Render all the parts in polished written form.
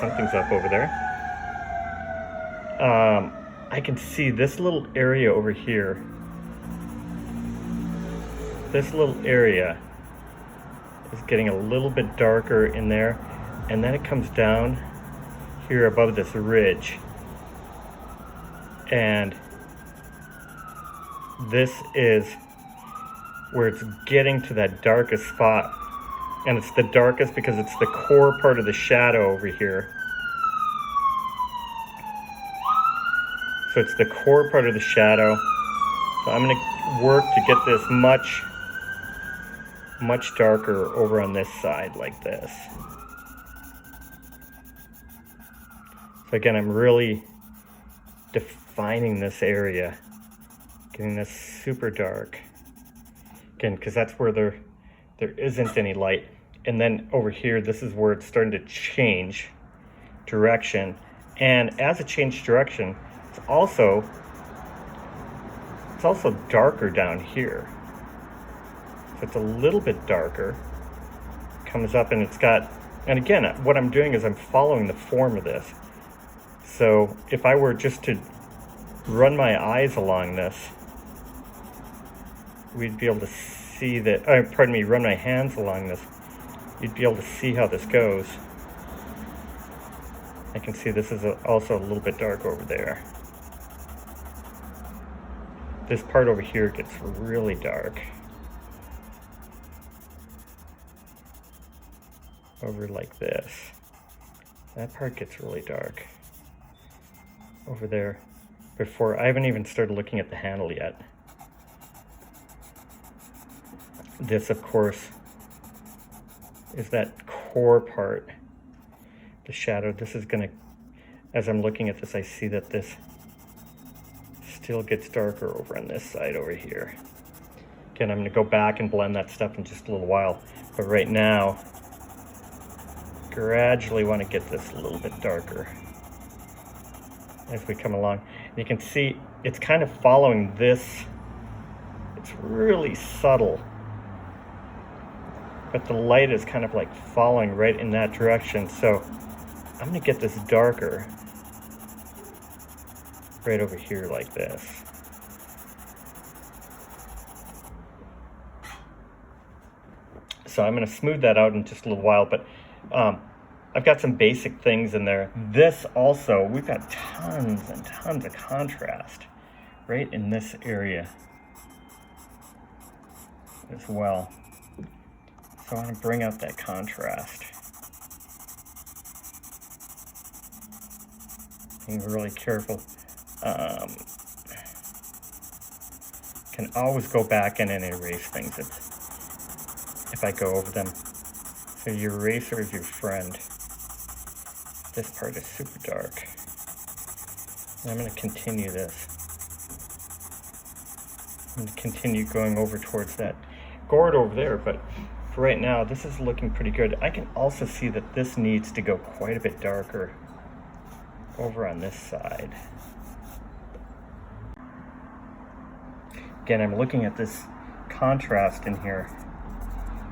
something's up over there. I can see this little area over here. This little area is getting a little bit darker in there, and then it comes down here above this ridge. And this is where it's getting to that darkest spot. And it's the darkest because it's the core part of the shadow over here. So it's the core part of the shadow. So I'm going to work to get this much darker over on this side like this. So again, I'm really defining this area, getting this super dark. Again, because that's where there isn't any light. And then over here, this is where it's starting to change direction. And as it changed direction, it's also darker down here. So it's a little bit darker. Comes up and it's got, and again, what I'm doing is I'm following the form of this. So if I were just to run my eyes along this, we'd be able to see that, run my hands along this, you'd be able to see how this goes. I can see this is also a little bit dark over there. This part over here gets really dark. Over like this. That part gets really dark. Over there. Before, I haven't even started looking at the handle yet. This, of course, is that core part, the shadow. This is gonna, as I'm looking at this, I see that this still gets darker over on this side over here. Again, I'm gonna go back and blend that stuff in just a little while. But right now, gradually want to get this a little bit darker as we come along. And you can see it's kind of following this. It's really subtle, but the light is kind of like following right in that direction. So I'm going to get this darker right over here like this. So I'm going to smooth that out in just a little while, but I've got some basic things in there. This also, we've got tons and tons of contrast right in this area as well. So I want to bring out that contrast. Being really careful. Can always go back in and erase things if I go over them. So your eraser is your friend. This part is super dark. And I'm going to continue this. I'm going to continue going over towards that gourd over there, but for right now, this is looking pretty good. I can also see that this needs to go quite a bit darker over on this side. Again, I'm looking at this contrast in here.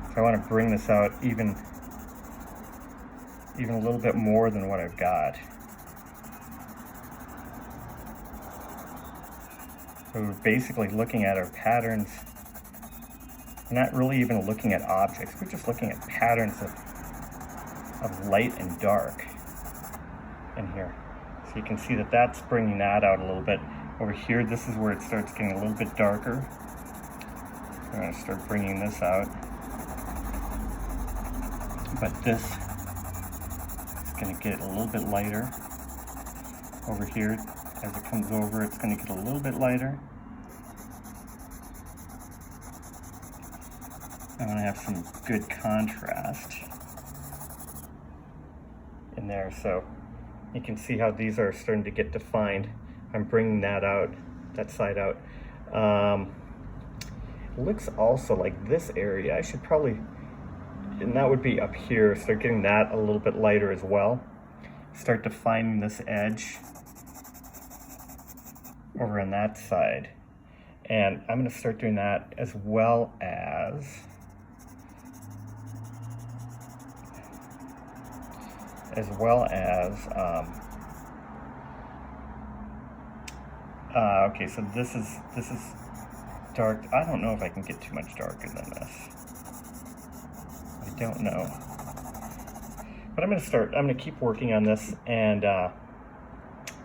So I want to bring this out even a little bit more than what I've got. So we're basically looking at our patterns. We're not really even looking at objects. We're just looking at patterns of light and dark in here. So you can see that that's bringing that out a little bit. Over here, this is where it starts getting a little bit darker. I'm going to start bringing this out. But this is going to get a little bit lighter over here. As it comes over, it's going to get a little bit lighter. I'm going to have some good contrast in there. So you can see how these are starting to get defined. I'm bringing that out, that side out. It looks also like this area, I should probably, and that would be up here, start getting that a little bit lighter as well. Start defining this edge over on that side. And I'm going to start doing that as well as as well as, okay, so this is dark. I don't know if I can get too much darker than this. I don't know. But I'm going to keep working on this and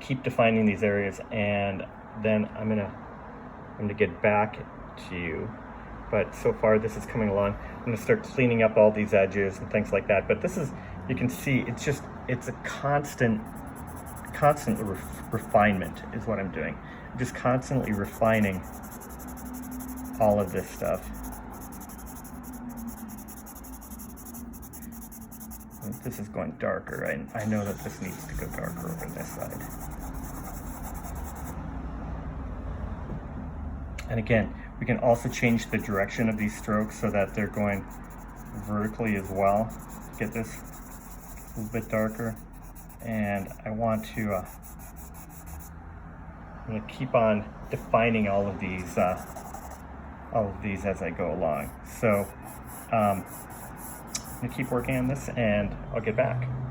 keep defining these areas, and then I'm going to get back to you. But so far this is coming along. I'm going to start cleaning up all these edges and things like that. But this is, you can see, it's a constant refinement is what I'm doing. I'm just constantly refining all of this stuff. This is going darker. I know that this needs to go darker over this side. And again, we can also change the direction of these strokes so that they're going vertically as well. Get this a little bit darker. And I want to, I'm going to keep on defining all of these as I go along. So I'm going to keep working on this and I'll get back.